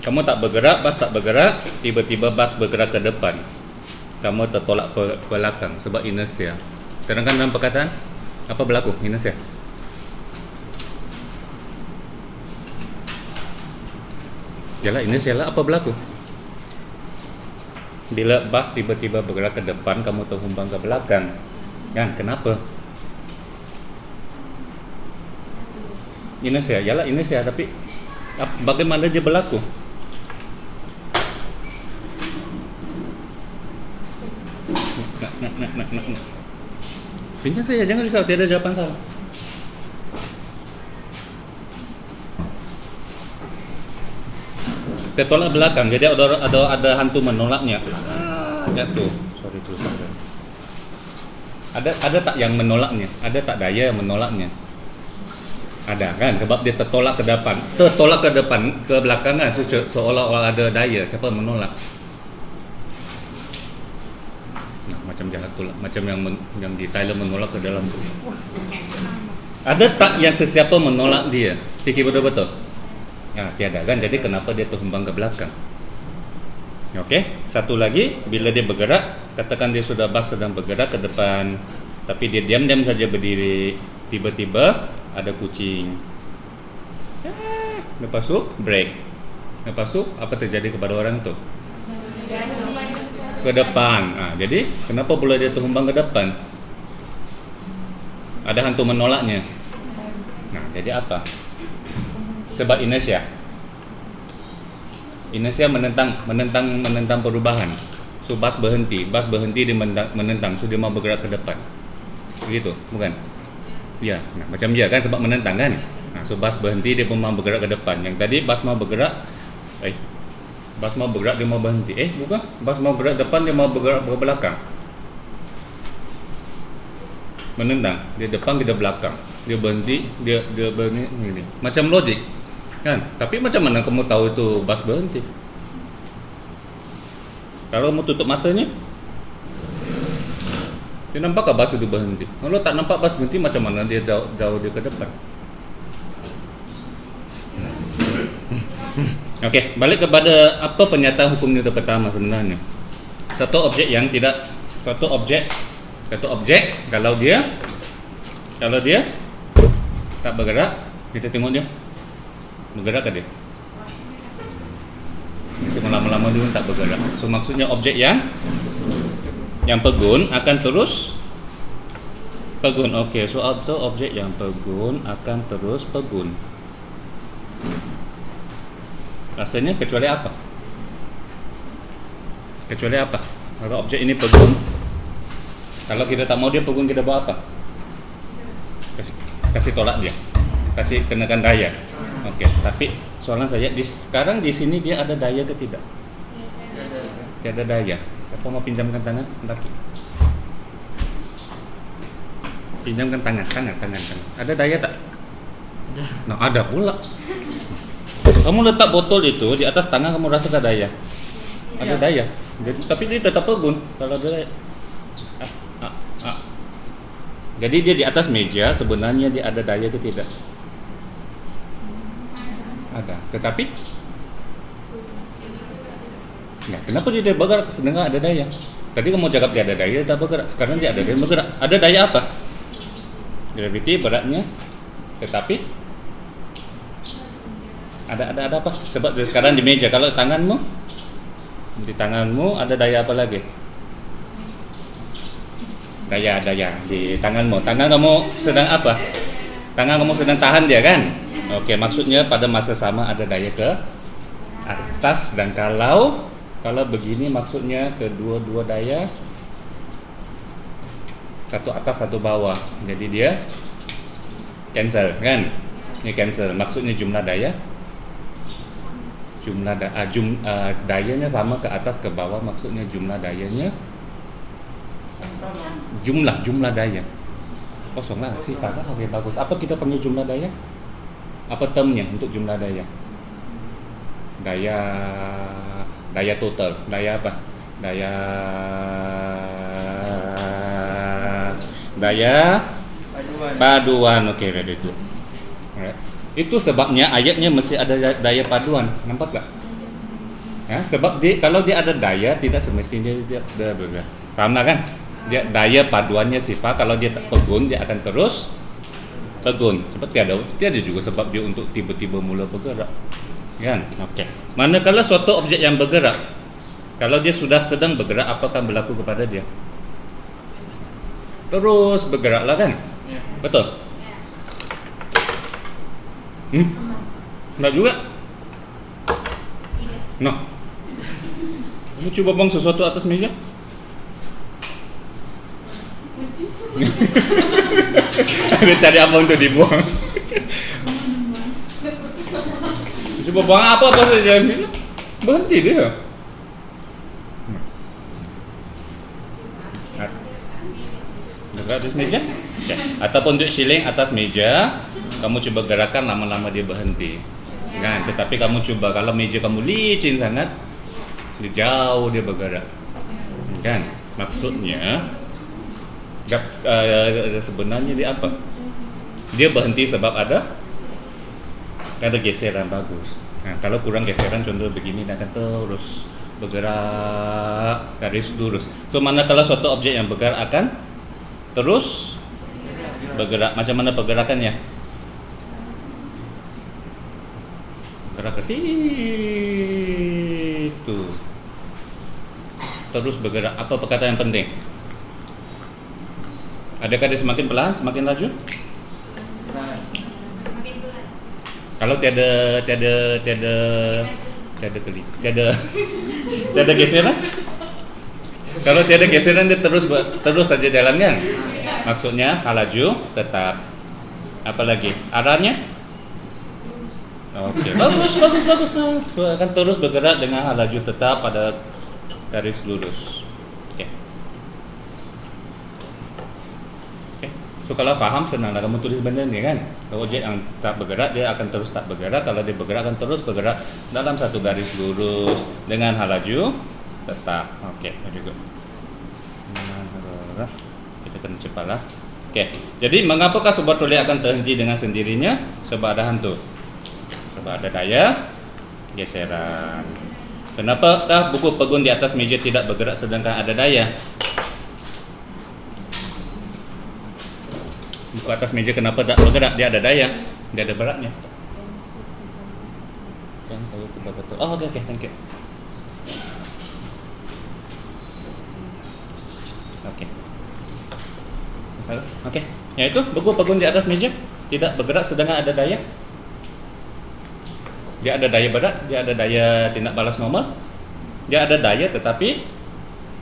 Kamu tak bergerak, bas tak bergerak, tiba-tiba bas bergerak ke depan. Kamu tertolak ke belakang sebab inersia. Terangkan dalam perkataan, apa berlaku inersia? Yalah, inersia lah, apa berlaku? Bila bas tiba-tiba bergerak ke depan, kamu terhumbang ke belakang. Kan, kenapa? Inersia, yalah inersia, tapi bagaimana dia berlaku? Nak. Bincang saja, jangan risau, tiada jawapan salah. Tertolak belakang, jadi ada hantu menolaknya. Jatuh. Sorry tulisan saya. Ada tak yang menolaknya? Ada tak daya yang menolaknya? Ada kan, sebab dia tertolak ke depan. Tertolak ke depan, ke belakang kan, seolah-olah ada daya. Siapa yang menolak? Nah, macam jahat pula, macam yang di Thailand menolak ke dalam tu. Ada tak yang sesiapa menolak dia? Fikir betul-betul? Nah, tiada kan, jadi kenapa dia terhumbang ke belakang? Okey, satu lagi, bila dia bergerak, katakan dia sudah bas sedang bergerak ke depan, tapi dia diam-diam saja berdiri, tiba-tiba ada kucing. Lepas tu break. Lepas tu apa terjadi kepada orang tu? Ke depan. Jadi kenapa pula dia terhumbang ke depan? Ada hantu menolaknya. Nah, jadi apa? Sebab inersia. Inersia menentang perubahan. So bas berhenti dia menentang, so dia mau bergerak ke depan. Begitu, bukan? Ya, nah, macam dia kan, sebab menentang kan. Nah, so bas berhenti dia pun mau bergerak ke depan. Yang tadi bas mau bergerak, bas mau bergerak dia mau berhenti. Bukan, bas mau bergerak depan dia mau bergerak ke belakang. Menentang, dia depan dia belakang. Dia berhenti, dia berhenti. Macam logik. Kan? Tapi macam mana kamu tahu itu bas berhenti? Kalau kamu tutup matanya, dia nampak ke bas itu berhenti? Kalau tak nampak bas berhenti, macam mana dia jauh dia ke depan? Okey, balik kepada apa pernyataan hukum Newton pertama sebenarnya. Satu objek kalau dia tak bergerak, kita tengok dia bergerak ke dia. Itu lama-lama dia tak bergerak. So maksudnya objek yang pegun akan terus pegun. Okey, so objek yang pegun akan terus pegun. Rasanya kecuali apa? Kecuali apa? Kalau objek ini pegun, kalau kita tak mau dia pegun, kita buat apa? Kasih tolak dia, kasih kenakan daya. Okey, tapi soalan saya sekarang di sini dia ada daya ke tidak? Tiada daya. Siapa mau pinjamkan tangan? Laki. Pinjamkan tangan. Ada daya tak? Ada. Nah, ada pula. Kamu letak botol itu di atas tangan, kamu rasa tak daya? Ada daya. Jadi, tapi dia tetap pegun kalau ada daya. Jadi dia di atas meja, sebenarnya dia ada daya ke tidak? Ada, tetapi kenapa dia bergerak sedangkan ada daya? Tadi kamu cakap dia ada daya, tak bergerak. Sekarang dia ada daya bergerak. Ada daya apa? Gravity, beratnya. Tetapi ada apa? Sebab sekarang di meja, kalau di tanganmu ada daya apa lagi? Daya di tanganmu. Tangan kamu sedang apa? Tangan kamu sedang tahan dia kan? Okey, maksudnya pada masa sama ada daya ke atas, dan kalau begini maksudnya kedua-dua daya, satu atas satu bawah. Jadi dia cancel kan? Ini cancel. Maksudnya jumlah daya dayanya sama ke atas ke bawah, maksudnya jumlah dayanya jumlah daya kosong lah, sifat lah. Okey, bagus. Apa kita panggil jumlah daya? Apa termnya untuk jumlah daya? Daya total. Daya apa? Daya paduan. Okey, ready itu. Alright. Itu sebabnya ayatnya mesti ada daya paduan. Nampak tak? Ya, sebab kalau dia ada daya tidak semestinya dia bergerak. Paham lah kan? Dia daya paduannya sifat, kalau dia tak pegun dia akan terus pegun. Sebab tiada juga sebab dia untuk tiba-tiba mula bergerak. Kan? Okey. Manakala suatu objek yang bergerak, kalau dia sudah sedang bergerak, apa akan berlaku kepada dia? Terus bergeraklah kan? Betul? Enggak juga? No. Kamu coba buang sesuatu atas meja. Dia cari apa untuk dibuang. Coba buang apa saja. Berhenti dia. Gerak atas meja? Okay. Ataupun duduk siling atas meja, kamu coba gerakan, lama-lama dia berhenti. Kan? Tetapi kamu coba, kalau meja kamu licin sangat, dia jauh dia bergerak. Kan? Maksudnya sebenarnya dia apa? Dia berhenti sebab ada geseran bagus. Nah, kalau kurang geseran, contoh begini, dia akan terus bergerak garis lurus. So manakala suatu objek yang bergerak akan terus bergerak. Macam mana pergerakannya? Gerak ke situ, terus bergerak. Apa perkataan yang penting? Adakah dia semakin pelan, semakin laju? Kalau tiada geseran? Kalau tiada geseran, dia terus saja jalan kan? Maksudnya laju tetap. Apa lagi? Arahnya? Oke, bagus. Akan terus bergerak dengan laju tetap pada garis lurus. Oke. So kalau faham, senanglah kamu tulis benda ni kan. Kalau objek yang tak bergerak, dia akan terus tak bergerak. Kalau dia bergerak, akan terus bergerak dalam satu garis lurus dengan laju tetap. Oke, very good. Kita kena cepatlah. Oke. Jadi mengapakah sebuah troli akan terhenti dengan sendirinya? Sebab ada hantu. Sebab ada daya geseran. Kenapakah buku pegun di atas meja tidak bergerak sedangkan ada daya? Buku atas meja kenapa tak bergerak? Dia ada daya, dia ada beratnya. Kan saya tidak betul. Oh, okey, thank you. Okey. Okey. Yaitu buku pegun di atas meja tidak bergerak sedangkan ada daya. Dia ada daya berat, dia ada daya tindak balas normal. Dia ada daya tetapi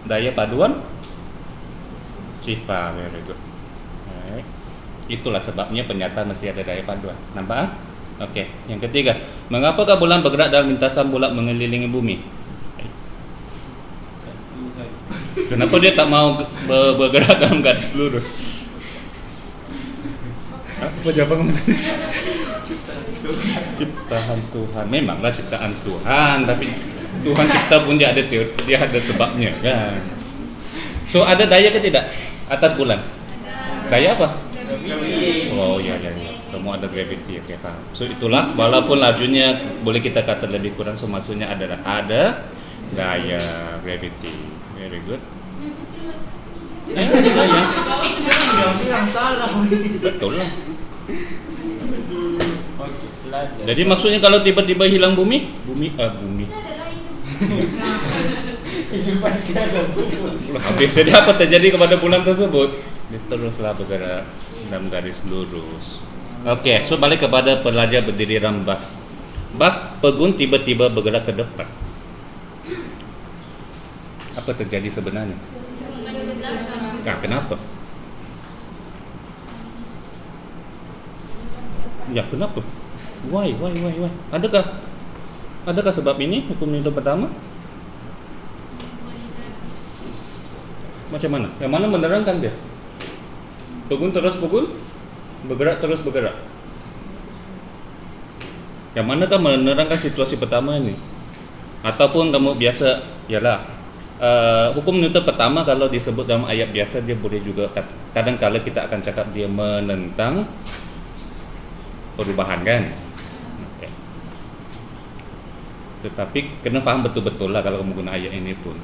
daya paduan sifat. Very good. Right. Itulah sebabnya pernyataan mesti ada daya paduan. Nampak? Okey. Yang ketiga, mengapakah bulan bergerak dalam lintasan bulat mengelilingi bumi? Kenapa dia tak mau bergerak dalam garis lurus? Apa jawaban kamu tadi? Ciptaan Tuhan. Memanglah ciptaan Tuhan, tapi Tuhan cipta pun dia ada teori, dia ada sebabnya kan. So ada daya ke tidak atas bulan? Daya apa? Oh ya. Kamu ada gravity, okay, faham. So itulah, walaupun lajunya boleh kita kata lebih kurang, so maksudnya adalah ada daya gravity. Very good. Daya. Betul lah. Jadi maksudnya kalau tiba-tiba hilang bumi. Habis, jadi apa terjadi kepada bulan tersebut? Dia teruslah bergerak dalam garis lurus. Okey, so balik kepada pelajar berdiri dalam bas. Bas pegun tiba-tiba bergerak ke depan. Apa terjadi sebenarnya? Kenapa? Ya, kenapa? Why? Adakah sebab ini hukum Newton pertama? Macam mana? Yang mana menerangkan dia? Pegun, bergerak terus bergerak. Yang manakah menerangkan situasi pertama ini? Ataupun kamu biasa, ialah hukum Newton pertama kalau disebut dalam ayat biasa, dia boleh juga kadang-kala kita akan cakap dia menentang perubahan kan. Okay. Tetapi kena faham betul-betul lah kalau kamu guna ayat ini pun.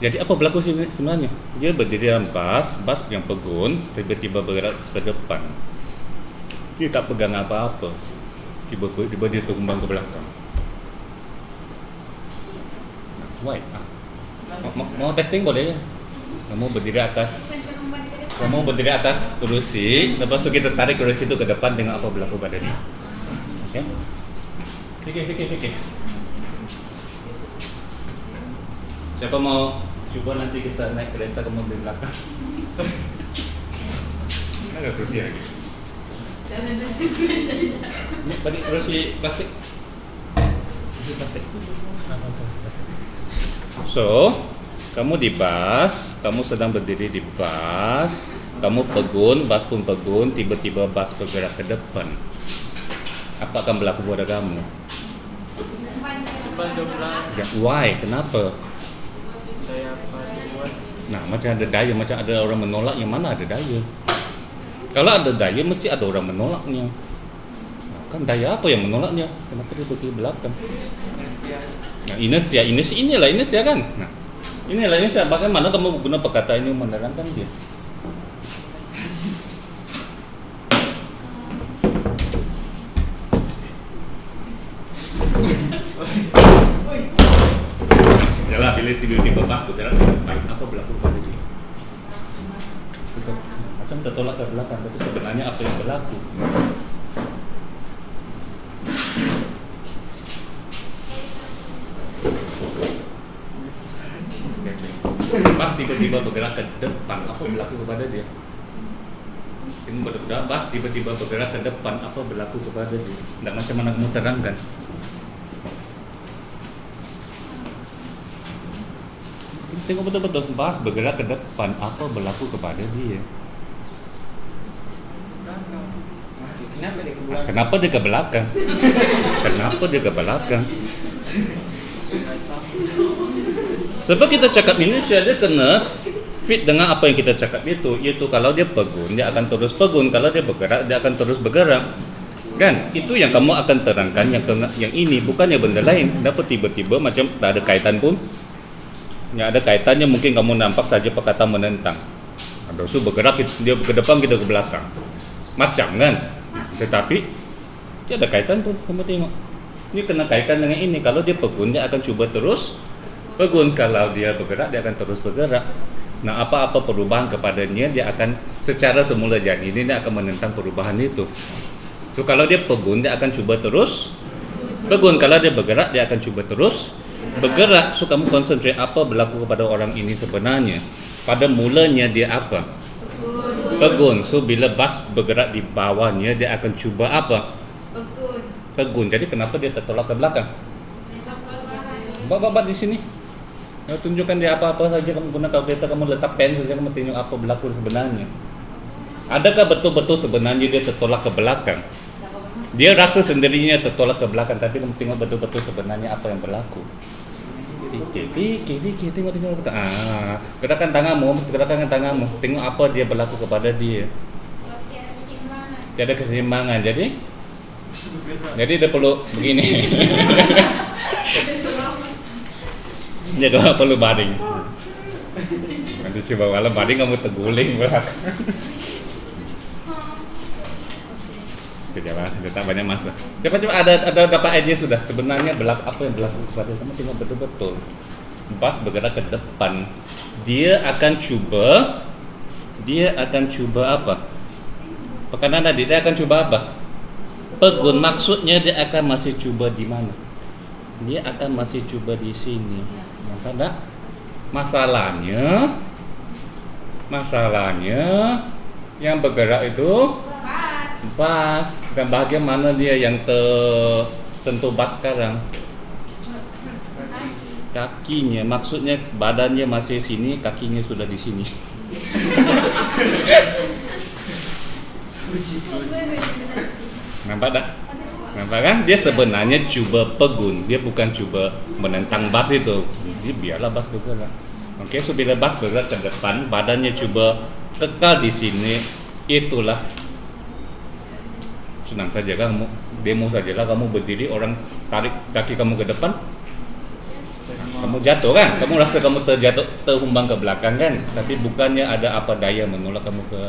Jadi apa berlaku sini sebenarnya? Dia berdiri dalam bas yang pegun, tiba-tiba bergerak ke depan. Dia tak pegang apa-apa. Tiba-tiba dia terumbang ke belakang. Why? Mau testing boleh ya? Kamu berdiri atas kerusi, lepas itu kita tarik kerusi itu ke depan, tengok apa berlaku pada dia. Okay? Fikir. Siapa mau coba nanti kita naik kereta kamu di belakang? Ada kerusi lagi. Ini balik kerusi plastik. Kerusi plastik. So, kamu di bus, kamu sedang berdiri di bus, kamu pegun, bus pun pegun, tiba-tiba bus bergerak ke depan. Apa akan berlaku pada kamu? Ya, why? Kenapa? Nah, macam ada daya, macam ada orang menolak, yang mana ada daya? Kalau ada daya, mesti ada orang menolaknya. Nah, kan daya apa yang menolaknya? Kenapa dia berdiri belakang? Nah, inersia kan? Nah, inilah inersia. Bagaimana kamu guna perkataan ini menerangkan dia? Yalah, bila tiba-tiba bas bergerak ke depan, apa berlaku pada dia? Macam tertolak ke belakang, tapi sebenarnya apa yang berlaku? Bas tiba-tiba bergerak ke depan, apa berlaku kepada dia? Ini berbeda, bas tiba-tiba bergerak ke depan, apa berlaku kepada dia? Tidak macam mana kamu terangkan? Tengok betul-betul, bas bergerak ke depan, apa berlaku kepada dia? Kenapa dia ke belakang? Kenapa dia ke belakang? Sebab kita cakap Indonesia, dia kena fit dengan apa yang kita cakap itu. Iaitu kalau dia pegun, dia akan terus pegun. Kalau dia bergerak, dia akan terus bergerak. Kan? Itu yang kamu akan terangkan, yang ini, bukannya benda lain. Kenapa tiba-tiba macam tak ada kaitan pun? Yang ada kaitannya mungkin kamu nampak saja perkataan menentang. Ada usul bergerak, dia ke depan, kita ke belakang. Macam kan? Tetapi dia ada kaitan pun, kamu tengok. Ini kena kaitan dengan ini. Kalau dia pegun, dia akan cuba terus pegun. Kalau dia bergerak, dia akan terus bergerak. Nah, apa-apa perubahan kepadanya, dia akan secara semula jadi ini, dia akan menentang perubahan itu. So, kalau dia pegun, dia akan cuba terus pegun. Kalau dia bergerak, dia akan cuba terus bergerak. So, kamu konsentrate apa berlaku kepada orang ini sebenarnya. Pada mulanya dia apa? Pegun. So, bila bas bergerak di bawahnya, dia akan cuba apa? Pegun. Jadi kenapa dia tertolak ke belakang? Bapak di sini. Tunjukkan dia apa-apa saja kamu guna kalkulator, kamu letak pen saja, kamu tengok apa berlaku sebenarnya. Adakah betul-betul sebenarnya dia tertolak ke belakang? Dia rasa sendirinya tertolak ke belakang, tapi kamu tengok betul-betul sebenarnya apa yang berlaku. Fikir, tengok betul. Gerakan tanganmu, tengok apa dia berlaku kepada dia. Tiada keseimbangan. Jadi dia perlu begini. Dia perlu baring. Nanti coba kalau baring kamu terguling belakang. Sekejap lah, dia tak banyak masa. Coba ada dapat idea sudah. Sebenarnya apa yang berlaku kepada kamu, tengok betul-betul. Bas bergerak ke depan. Dia akan cuba apa? Pekanan tadi, dia akan cuba apa? Pegun. Maksudnya dia akan masih cuba di mana? Dia akan masih cuba di sini. Maka tak? Masalahnya yang bergerak itu bas. Dan bahagian mana dia yang tersentuh bas sekarang? Kakinya. Maksudnya badannya masih sini, kakinya sudah di sini. Nampak tak? Nampak kan? Dia sebenarnya cuba pegun. Dia bukan cuba menentang bas itu. Jadi biarlah bas bergerak. Oke, so bila bas bergerak ke depan, badannya cuba kekal di sini. Itulah senang saja kamu demo sajalah kamu berdiri, orang tarik kaki kamu ke depan, kamu jatuh kan, kamu rasa kamu terjatuh, terhumbang ke belakang kan, tapi bukannya ada apa daya menolak kamu ke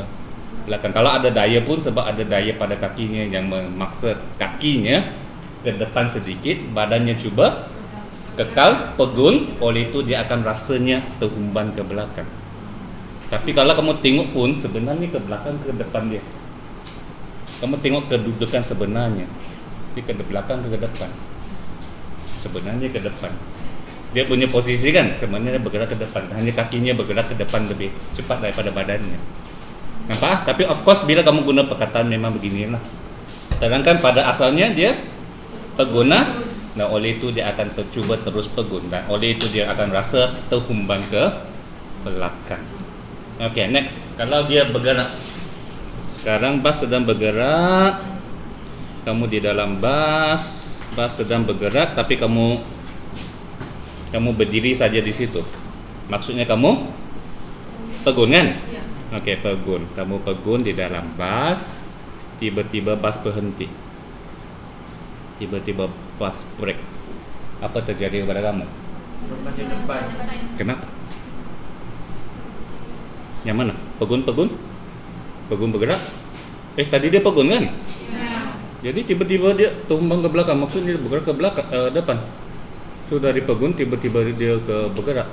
belakang. Kalau ada daya pun sebab ada daya pada kakinya yang memaksa kakinya ke depan sedikit, badannya cuba kekal pegun, oleh itu dia akan rasanya terhumbang ke belakang. Tapi kalau kamu tengok pun sebenarnya ke belakang ke depan dia. Kamu tengok kedudukan sebenarnya, dia ke belakang ke depan. Sebenarnya ke depan. Dia punya posisi kan sebenarnya bergerak ke depan, hanya kakinya bergerak ke depan lebih cepat daripada badannya. Nampak? Tapi of course bila kamu guna perkataan memang beginilah. Sedangkan pada asalnya dia pengguna, nah oleh itu dia akan cuba terus pegun, dan oleh itu dia akan rasa terhumbang ke belakang. Okay, next. Kalau dia bergerak, sekarang bas sedang bergerak, kamu di dalam bas sedang bergerak, tapi kamu berdiri saja di situ. Maksudnya kamu pegun kan? Okey, pegun. Kamu pegun di dalam bas, tiba-tiba bas berhenti. Tiba-tiba bas break. Apa terjadi kepada kamu? Maju depan. Kenapa? Yang mana? Pegun bergerak. Tadi dia pegun kan? Jadi tiba-tiba dia tumbang ke belakang. Maksudnya dia bergerak ke belakang, depan. So dari pegun tiba-tiba dia ke bergerak.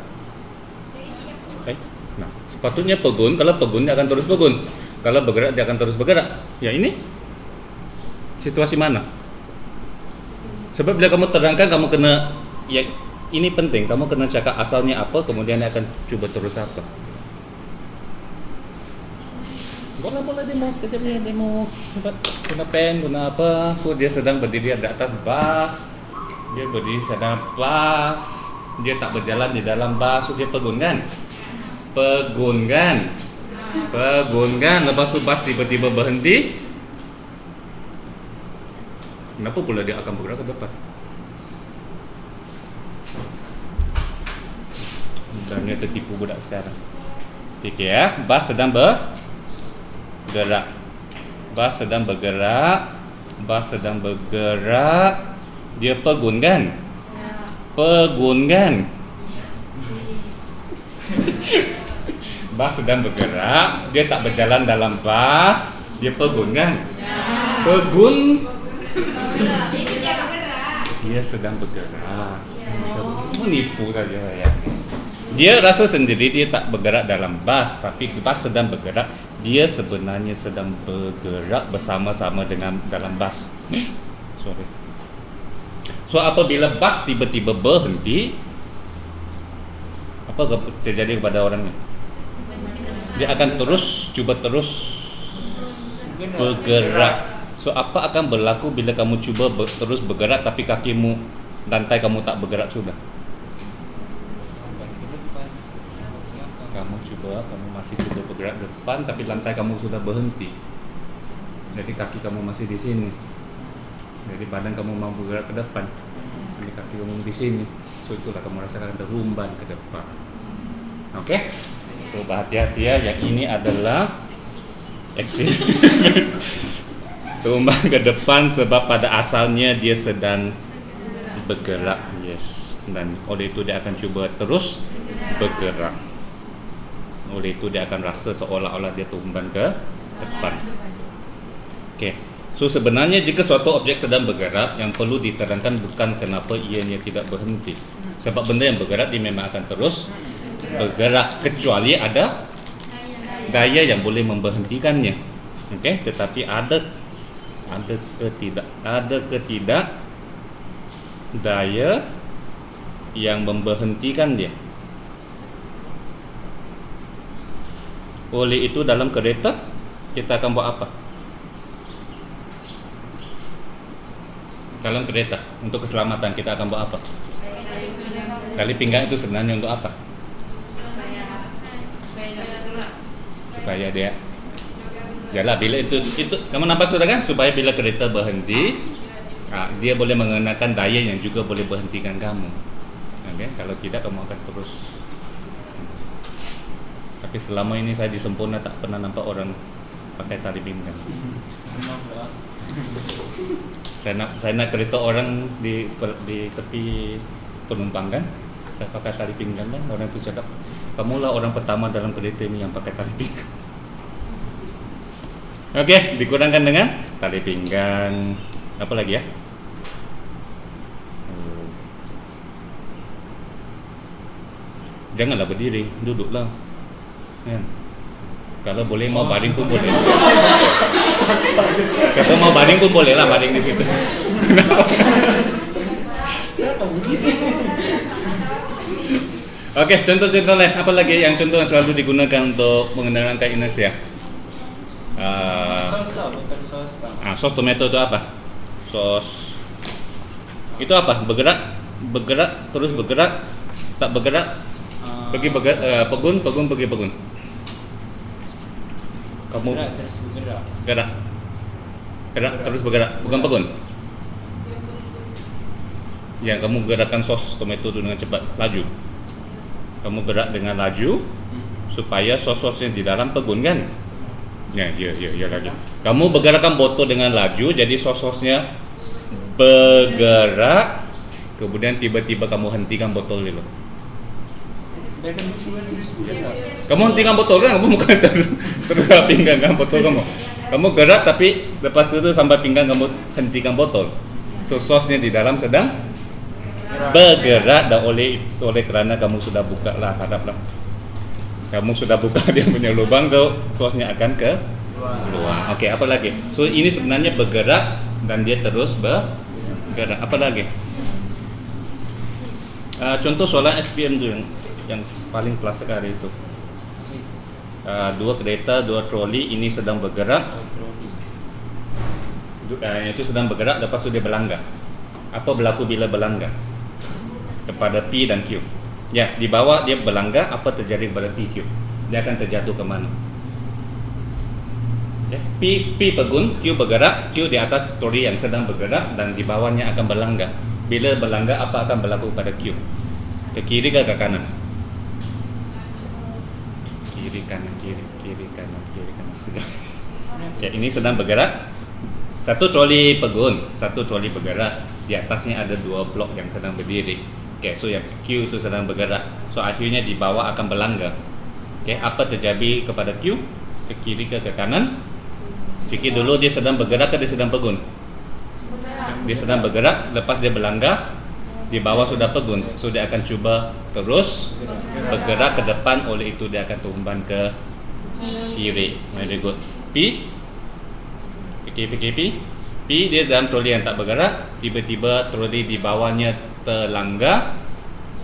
Nah, sepatutnya pegun, kalau pegun dia akan terus pegun. Kalau bergerak dia akan terus bergerak. Ya ini situasi mana? Sebab bila kamu terangkan, kamu kena, ya ini penting, kamu kena cakap asalnya apa, kemudian dia akan cuba terus apa. Bola-bola demo sekejap ni, demo guna pen, guna apa. So dia sedang berdiri di atas bas, dia berdiri sedang bas, dia tak berjalan di dalam bas. So dia pegun kan? Lepas tu bas tiba-tiba berhenti. Kenapa pula dia akan bergerak ke depan? Mudahnya tertipu budak sekarang. Fikir ya, bas sedang bergerak. Bas sedang bergerak. Dia pegun kan? Bas sedang bergerak, dia tak berjalan dalam bas, dia pegun kan? Pegun. Dia sedang bergerak. Menipu saja saya. Dia rasa sendiri dia tak bergerak dalam bas, tapi bas sedang bergerak. Dia sebenarnya sedang bergerak bersama-sama dengan dalam bas. Sorry. So apabila bas tiba-tiba berhenti, apa terjadi kepada orangnya? Dia akan cuba terus bergerak. So apa akan berlaku bila kamu cuba terus bergerak tapi kakimu, lantai kamu tak bergerak sudah? Kamu masih cuba bergerak depan tapi lantai kamu sudah berhenti. Jadi kaki kamu masih di sini. Jadi badan kamu mau bergerak ke depan. Jadi kaki kamu di sini. So itulah kamu rasakan terhumban ke depan. Oke? So berhati-hati ya, yang ini adalah action. Tumbang ke depan sebab pada asalnya dia sedang bergerak, yes. Dan oleh itu dia akan cuba terus bergerak. Oleh itu dia akan rasa seolah-olah dia tumbang ke depan. Okey. So sebenarnya jika suatu objek sedang bergerak, yang perlu diterangkan bukan kenapa ianya tidak berhenti. Sebab benda yang bergerak dia memang akan terus bergerak kecuali ada daya yang boleh memberhentikannya. Okey, tetapi ada ketidak daya yang memberhentikan dia. Oleh itu dalam kereta kita akan buat apa? Dalam kereta untuk keselamatan kita akan buat apa? Tali pinggang itu sebenarnya untuk apa? Supaya dia yalah, bila itu kamu nampak sudah kan, supaya bila kereta berhenti, dia boleh mengenakan daya yang juga boleh berhentikan kamu. Okay? Kalau tidak kamu akan terus. Tapi selama ini saya di Sempurna tak pernah nampak orang pakai tali pinggang. Saya nak kereta orang di tepi penumpang kan. Saya pakai tali pinggang kan. Orang itu cakap, kamulah orang pertama dalam kereta ini yang pakai tali pinggang. Oke, dikurangkan dengan tali pinggang. Apa lagi ya? Janganlah berdiri, duduklah. Ya. Kalau boleh mau baring pun boleh. Siapa mau baring pun boleh lah baring di situ. Oke, contoh-contoh lain. Apa lagi yang contoh yang selalu digunakan untuk mengenalkan Indonesia? Sos tomato itu apa? Sos itu apa? Bergerak, terus bergerak, tak bergerak, pergi pegun, pergi pegun. Kamu gerak terus bergerak, bukan pegun. Yang kamu gerakkan sos tomato itu dengan cepat, laju. Kamu gerak dengan laju supaya sos-sosnya di dalam pegun kan? Ya lagi. Kamu bergerakkan botol dengan laju, jadi sos-sosnya bergerak. Kemudian tiba-tiba kamu hentikan botol dulu. Kamu hentikan botol kan? Kamu bukan terus pinggang kan botol kamu. Kamu gerak tapi lepas itu sampai pinggang kamu hentikan botol. So sosnya di dalam sedang bergerak dan oleh kerana kamu sudah buka lah, haraplah. Kamu sudah buka dia punya lubang, so sosnya akan ke luar. Oke, apa lagi? So ini sebenarnya bergerak dan dia terus bergerak. Apa lagi? Contoh soalan SPM tu yang paling klasik hari itu. Dua kereta, dua troli, ini sedang bergerak. Itu sedang bergerak, lepas itu dia berlanggar. Apa berlaku bila berlanggar? Kepada P dan Q. Ya, di bawah dia berlanggar, apa terjadi kepada P, Q? Dia akan terjatuh ke mana? Ya, P pegun, Q bergerak, Q di atas troli yang sedang bergerak dan di bawahnya akan berlanggar. Bila berlanggar, apa akan berlaku pada Q? Ke kiri ke kanan? Kiri kanan sudah. Ya, ini sedang bergerak. Satu troli pegun, satu troli bergerak. Di atasnya ada dua blok yang sedang berdiri. Oke, so yang Q itu sedang bergerak. So akhirnya di bawah akan berlanggar. Oke, apa terjadi kepada Q? Ke kiri ke kanan? Fikir dulu, dia sedang bergerak ke dia sedang pegun? Dia sedang bergerak, lepas dia berlanggar, di bawah sudah pegun. So dia akan cuba terus bergerak ke depan, oleh itu dia akan tumban ke kiri. Very good. P dia dalam troli yang tak bergerak, tiba-tiba troli di bawahnya terlanggar.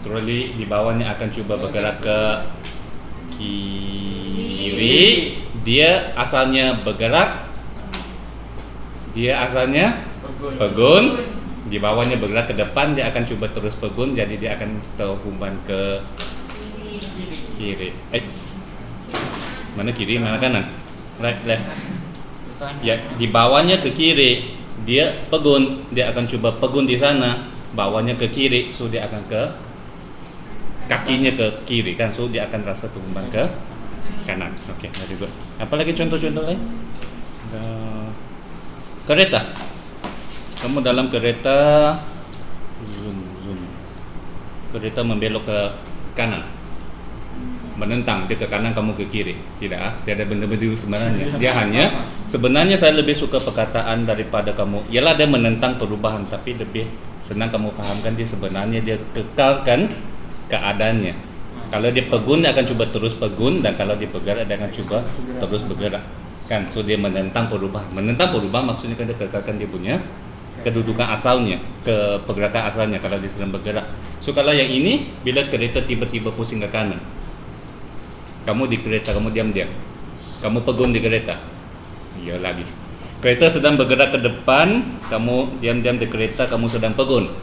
Troli di bawahnya akan cuba bergerak ke kiri. Dia asalnya bergerak, dia asalnya pegun. Di bawahnya bergerak ke depan, dia akan cuba terus pegun, jadi dia akan terhumban ke kiri. Mana kiri, mana kanan? Right, left. Ya, di bawahnya ke kiri, dia pegun, dia akan coba pegun di sana. Bawahnya ke kiri, so dia akan ke kakinya ke kiri kan, so dia akan rasa terhumban ke kanan. Oke, very good. Apalagi contoh-contoh lain? Kereta. Kamu dalam kereta, zoom. Kereta membelok ke kanan, menentang dia ke kanan, kamu ke kiri. Tidak ada benda-benda sebenarnya. Dia hanya, sebenarnya saya lebih suka perkataan daripada kamu. Ialah dia menentang perubahan, tapi lebih senang kamu fahamkan dia sebenarnya dia kekalkan keadaannya. Kalau dia pegun, dia akan cuba terus pegun, dan kalau dia bergerak, dia akan cuba terus bergerak. Kan, so dia menentang perubahan. Menentang perubahan maksudnya kan dia kekalkan dia punya kedudukan asalnya, ke pergerakan asalnya kalau dia sedang bergerak. So kalau yang ini, bila kereta tiba-tiba pusing ke kanan, kamu di kereta, kamu diam-diam, kamu pegun di kereta. Iya lagi. Kereta sedang bergerak ke depan, kamu diam-diam di kereta, kamu sedang pegun.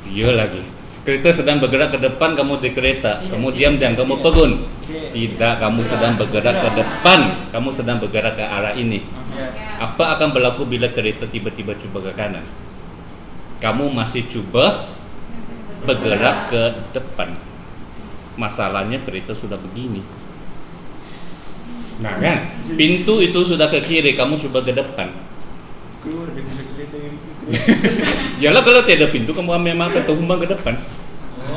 Iya lagi. Kereta sedang bergerak ke depan, kamu di kereta, kamu diam-diam, kamu pegun. Tidak, kamu sedang bergerak ke depan, kamu sedang bergerak ke arah ini. Apa akan berlaku bila kereta tiba-tiba cuba ke kanan? Kamu masih cuba bergerak ke depan. Masalahnya kereta sudah begini. Nah kan, pintu itu sudah ke kiri, kamu coba ke depan. Yalah kalau tiada pintu kamu memang akan terhumbang ke depan.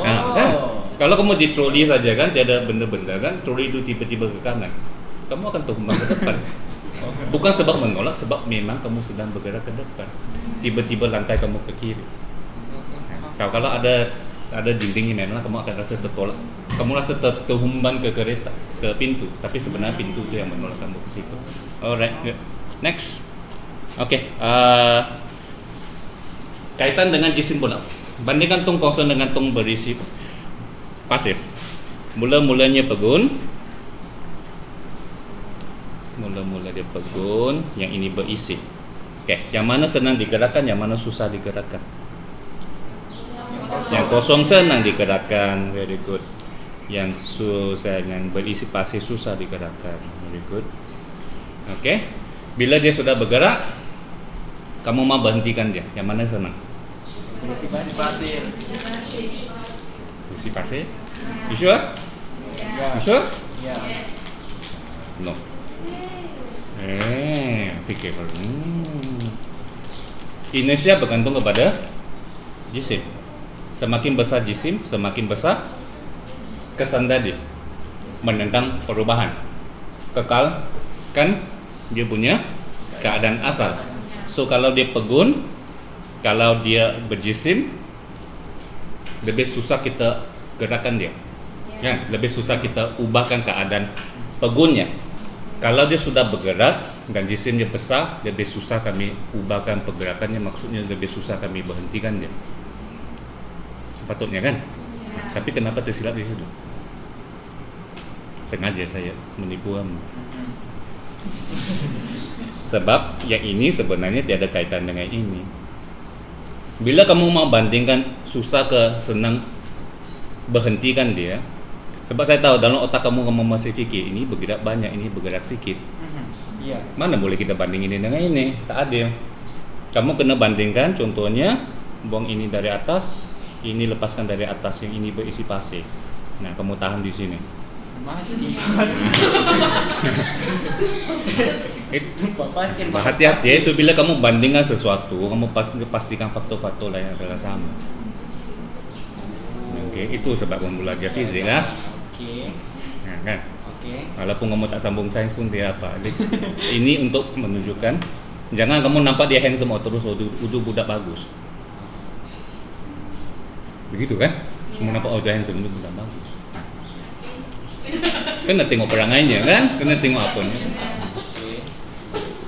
Nah, kan? Kalau kamu di troli saja kan tiada benda-benda kan, troli itu tiba-tiba ke kanan, kamu akan terhumbang ke depan. Bukan sebab menolak, sebab memang kamu sedang bergerak ke depan. Tiba-tiba lantai kamu ke kiri. Nah, kalau ada dindingnya memang kamu akan rasa tertolak. Kamu rasa terhumbang ke kereta, ke pintu, tapi sebenarnya pintu itu yang menolak kamu ke situ. Alright, good. Next. Oke, kaitan dengan jisim pula. Bandingkan tong kosong dengan tong berisi pasif. Mula-mulanya pegun. Mula-mula dia pegun, yang ini berisi. Oke, yang mana senang digerakkan, yang mana susah digerakkan? Yang kosong senang digerakkan, very good. Yang susah, yang berisi pasif susah digerakkan, very good. Oke, bila dia sudah bergerak, kamu mau berhentikan dia, yang mana senang? Berisi pasir. Berisi pasif? You sure? You sure? Ya. No. Fikir. Inersia bergantung kepada jisim. Semakin besar jisim, semakin besar kesan tadi menentang perubahan. Kekal kan dia punya keadaan asal. So kalau dia pegun, kalau dia berjisim, lebih susah kita gerakan dia. Ya, lebih susah kita ubahkan keadaan pegunnya. Kalau dia sudah bergerak dan jisimnya besar, lebih susah kami ubahkan pergerakannya, maksudnya lebih susah kami berhentikan dia. Sepatutnya kan? Tapi kenapa tersilap di situ? Sengaja saya menipu kamu. Sebab yang ini sebenarnya tiada kaitan dengan ini. Bila kamu mau bandingkan susah ke senang berhentikan dia, sebab saya tahu dalam otak kamu masih fikir ini bergerak banyak, ini bergerak sedikit. Iya. Mana boleh kita banding ini dengan ini? Tak adil. Kamu kena bandingkan, contohnya buang ini dari atas, ini lepaskan dari atas, yang ini berisi pasir. Nah, kamu tahan di sini. Mati. Hati-hati itu bila kamu bandingkan sesuatu, kamu pastikan faktor-faktor lain adalah sama. Oke, itu sebab kamu belajar fizik lah. Oke. Nah, kan? Oke. Walaupun kamu tak sambung sains pun tidak apa. Ini untuk menunjukkan jangan kamu nampak dia handsome terus udah budak bagus. Begitu kan? Kamu nampak dia handsome udah budak bagus. Kena tengok perangainya kan? Kena tengok apanya.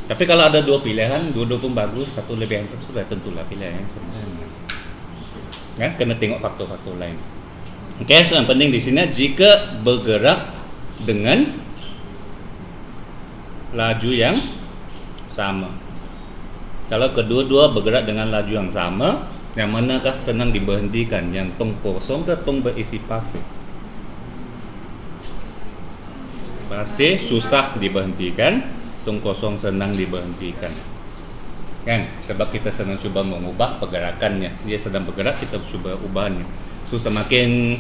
Tapi kalau ada dua pilihan, dua-dua pun bagus, satu lebih handsome, sudah tentulah pilih yang handsome kan? Kena tengok faktor-faktor lain. Oke, so yang penting di sini jika bergerak dengan laju yang sama. Kalau kedua-dua bergerak dengan laju yang sama, yang manakah senang diberhentikan? Yang tong kosong ke tong berisi pasir? Pasir susah diberhentikan, tong kosong senang diberhentikan. Kan? Sebab kita sedang cuba mengubah pergerakannya. Dia sedang bergerak, kita cuba ubahnya. So semakin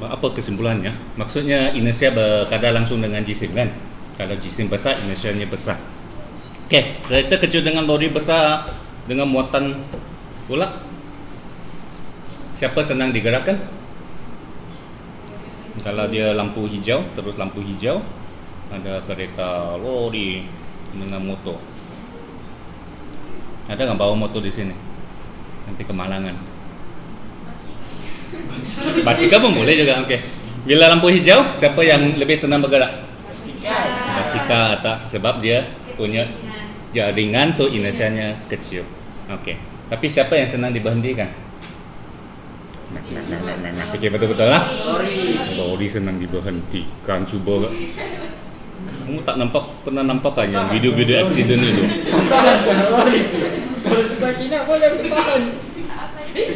apa kesimpulannya? Maksudnya inersia berkadar langsung dengan jisim kan? Kalau jisim besar, inersianya besar. Oke, kereta kecil dengan lori besar dengan muatan pula. Siapa senang digerakkan? Kalau dia lampu hijau, terus lampu hijau, ada kereta lori dengan motor. Ada nggak bawa motor di sini? Nanti kemalangan. Basikal pun boleh juga, oke. Bila lampu hijau, siapa yang lebih senang bergerak? Basikal tak, sebab dia punya jaringan, so inersianya kecil. Oke. Tapi siapa yang senang diberhentikan? Nah, fikir betul-betul lah. Lori senang diberhentikan, cuba. Kamu tak pernah nampak kan yang video-video accident itu? Kalau susah kina boleh bertahan.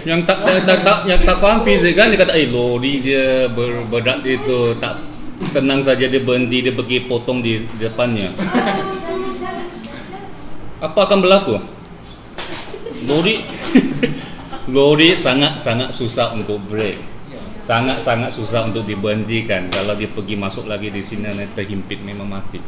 Yang tak faham fizik kan, dia kata lori dia berberat itu tak senang saja dia berhenti, dia pergi potong di depannya. Apa akan berlaku? Lori sangat-sangat susah untuk break. Sangat-sangat susah untuk diberhentikan. Kalau dia pergi masuk lagi di sini terhimpit memang mati.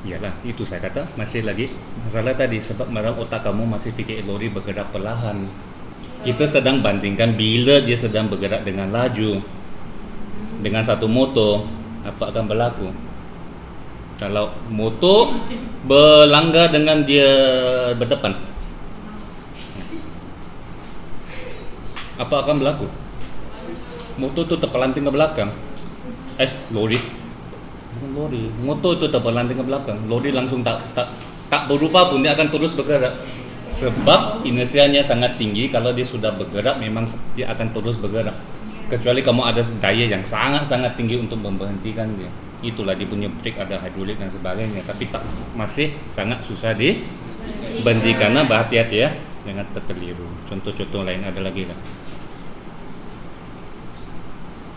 Iyalah, itu saya kata masih lagi masalah tadi sebab malam otak kamu masih pikir lori bergerak perlahan. Kita sedang bandingkan bila dia sedang bergerak dengan laju dengan satu motor, apa akan berlaku? Kalau motor berlanggar dengan dia berdepan, apa akan berlaku? Motor tu terpelanting ke belakang. Lori. Bukan lori. Motor itu terpelanting ke belakang. Lori langsung tak berubah pun dia akan terus bergerak. Sebab inersianya sangat tinggi. Kalau dia sudah bergerak memang dia akan terus bergerak. Kecuali kamu ada daya yang sangat-sangat tinggi untuk memberhentikan dia. Itulah dia punya brake, ada hidrolik dan sebagainya. Tapi masih sangat susah diberhenti karena berhati-hati ya, jangan terkeliru. Contoh-contoh lain ada lagi lah.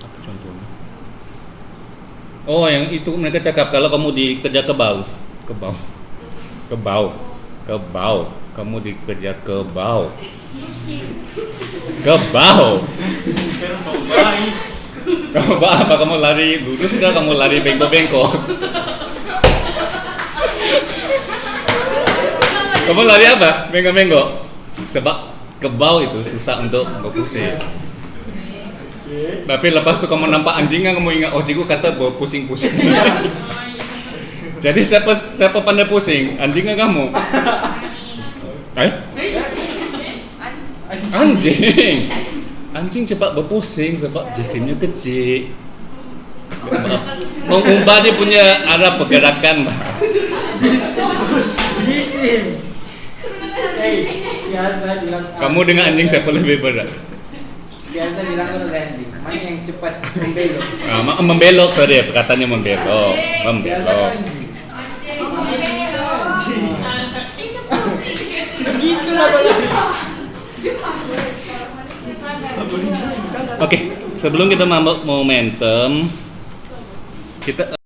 Apa contohnya? Oh, yang itu mereka cakap kalau kamu dikejar kebau, kamu dikejar kebau, kamu apa? Kamu lari lurus kah? Kamu lari bengkok-bengkok? Kamu lari apa? Bengkok-bengkok? Sebab kebau itu susah untuk berpusing. Tapi lepas tu kamu nampak anjing kan, kamu ingat, oh cikgu kata berpusing-pusing. Jadi siapa pandai pusing? Anjing kan kamu? Anjing cepat berpusing sebab jisimnya kecil. Mengubah dia punya arah pergerakan. Jisim. Biasa bilang. Kamu dengan anjing siapa lebih berat? Biasa bilang kalau anjing. Mana yang cepat membelok? Membelok, sorry, perkataannya membelok. Gitu lah Pak. Oke, sebelum kita masuk momentum, kita